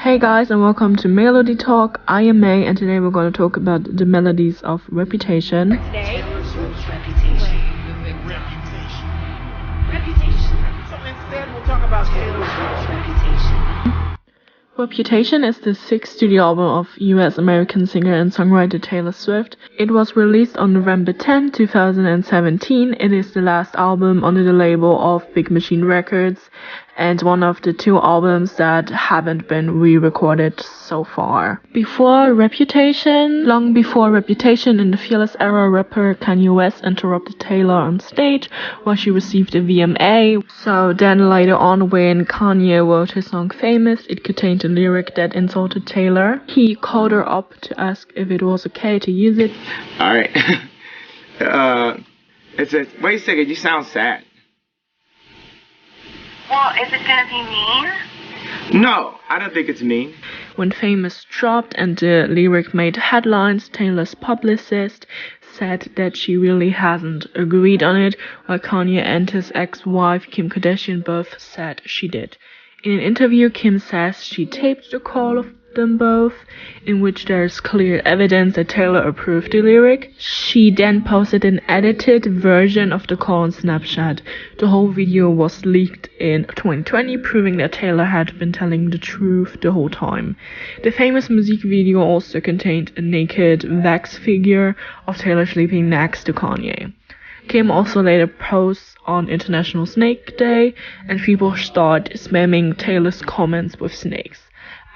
Hey guys, and welcome to Melody Talk. I am May, and today we're going to talk about the melodies of Reputation. Taylor Swift's Reputation. So instead, we'll talk about Taylor Swift's Reputation. Reputation is the sixth studio album of US-American singer and songwriter Taylor Swift. It was released on November 10, 2017. It is the last album under the label of Big Machine Records, and one of the two albums that haven't been re-recorded so far. Long before Reputation, in the Fearless era, rapper Kanye West interrupted Taylor on stage while she received a VMA. So then later on, when Kanye wrote his song Famous, it contained a lyric that insulted Taylor. He called her up to ask if it was okay to use it. Alright. Wait a second, you sound sad. Well, is it gonna be mean? No, I don't think it's mean. When Famous dropped and the lyric made headlines, Taylor's publicist said that she really hasn't agreed on it, while Kanye and his ex-wife Kim Kardashian both said she did. In an interview, Kim says she taped the call of them both, in which there's clear evidence that Taylor approved the lyric. She then posted an edited version of the call on Snapchat. The whole video was leaked in 2020, proving that Taylor had been telling the truth the whole time. The famous music video also contained a naked wax figure of Taylor sleeping next to Kanye. Kim also later posts on International Snake Day, and people start spamming Taylor's comments with snakes.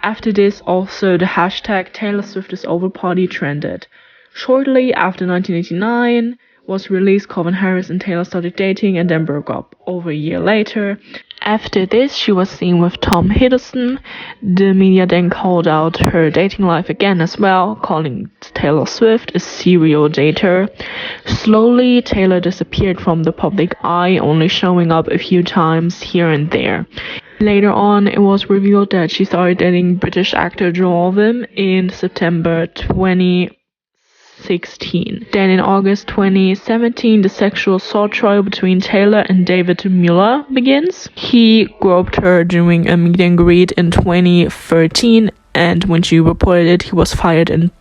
After this, also the hashtag Taylor Swift is over party trended. Shortly after 1989 was released, Calvin Harris and Taylor started dating and then broke up over a year later. After this, she was seen with Tom Hiddleston. The media then called out her dating life again as well, calling Taylor Swift a serial dater. Slowly, Taylor disappeared from the public eye, only showing up a few times here and there. Later on, it was revealed that she started dating British actor Joel Alwyn in September 2016. Then in August 2017, the sexual assault trial between Taylor and David Muller begins. He groped her during a meet and greet in 2013, and when she reported it, he was fired, and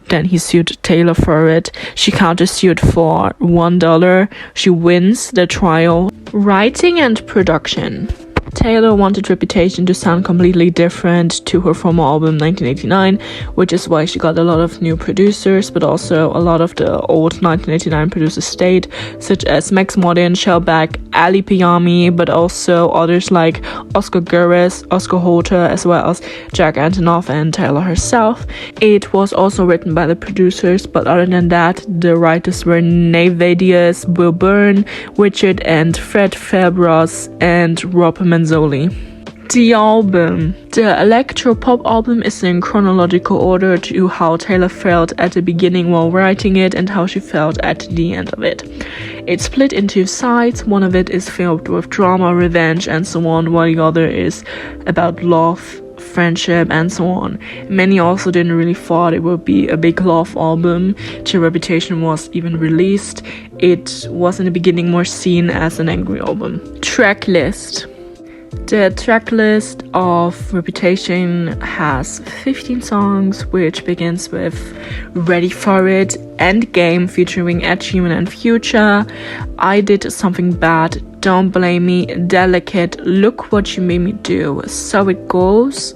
then he sued Taylor for it. She countersued for $1. She wins the trial. Writing and production. Taylor wanted Reputation to sound completely different to her former album 1989, which is why she got a lot of new producers, but also a lot of the old 1989 producers stayed, such as Max Modin, Shellback, Ali Payami, but also others like Oscar Gurris, Oscar Holter, as well as Jack Antonoff and Taylor herself. It was also written by the producers, but other than that, the writers were Nave Diaz, Will Byrne, Richard and Fred Fabras, and Rob Manzoli. The album. The electro-pop album is in chronological order to how Taylor felt at the beginning while writing it and how she felt at the end of it. It's split into sides. One of it is filled with drama, revenge, and so on, while the other is about love, friendship, and so on. Many also didn't really thought it would be a big love album till Reputation was even released. It was in the beginning more seen as an angry album. Track list. The track list of Reputation has 15 songs, which begins with Ready For It, Endgame featuring Ed Sheeran and Future, I Did Something Bad, Don't Blame Me, Delicate, Look What You Made Me Do, So It Goes,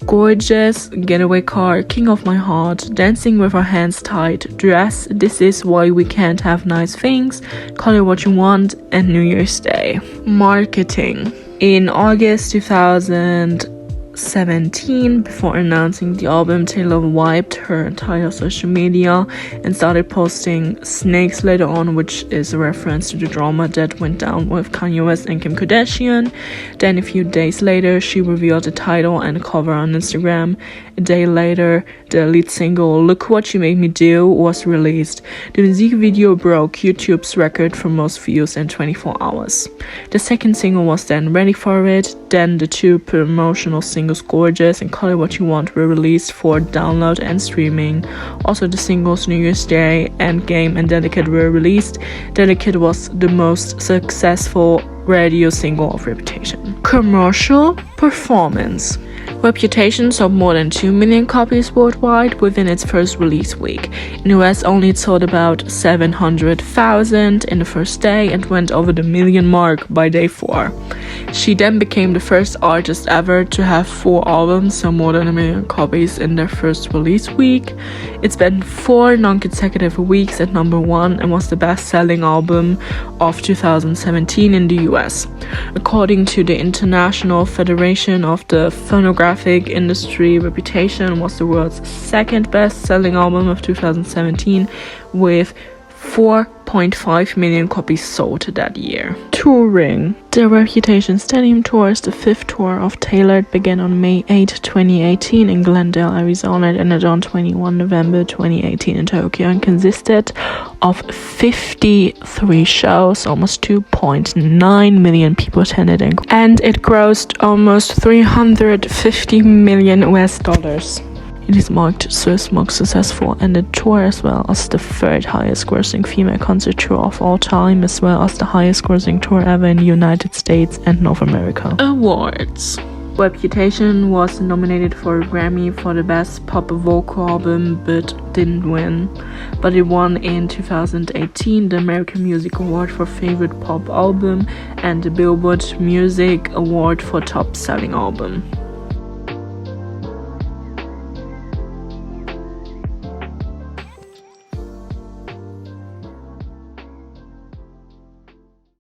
Gorgeous, Getaway Car, King of My Heart, Dancing With Our Hands Tied, Dress, This Is Why We Can't Have Nice Things, Call It What You Want, and New Year's Day. Marketing. In August 2017, before announcing the album, Taylor wiped her entire social media and started posting snakes later on, which is a reference to the drama that went down with Kanye West and Kim Kardashian. Then a few days later, she revealed the title and cover on Instagram. A day later, the lead single Look What You Made Me Do was released. The music video broke YouTube's record for most views in 24 hours. The second single was then Ready For It. Then the two promotional singles Gorgeous and Call It What You Want were released for download and streaming. Also, the singles New Year's Day, Endgame, and Delicate were released. Delicate was the most successful radio single of Reputation. Commercial performance. Reputation sold more than 2 million copies worldwide within its first release week. In the US, only it sold about 700,000 in the first day and went over the million mark by day 4. She then became the first artist ever to have 4 albums sell more than 1 million copies in their first release week. It spent 4 non-consecutive weeks at number 1 and was the best-selling album of 2017 in the US. According to the International Federation of the Phonographic Industry, Reputation was the world's second best-selling album of 2017 with 4.5 million copies sold that year. Touring. The Reputation Stadium Tour is the 5th tour of Taylor. It began on May 8, 2018 in Glendale, Arizona. It ended on 21 November 2018 in Tokyo and consisted of 53 shows. Almost 2.9 million people attended and it grossed almost $350 million US. It is marked Swift's most successful and the tour as well as the 3rd highest grossing female concert tour of all time, as well as the highest grossing tour ever in the United States and North America. Awards. Reputation was nominated for a Grammy for the Best Pop Vocal Album but didn't win. But it won in 2018 the American Music Award for Favorite Pop Album and the Billboard Music Award for Top Selling Album.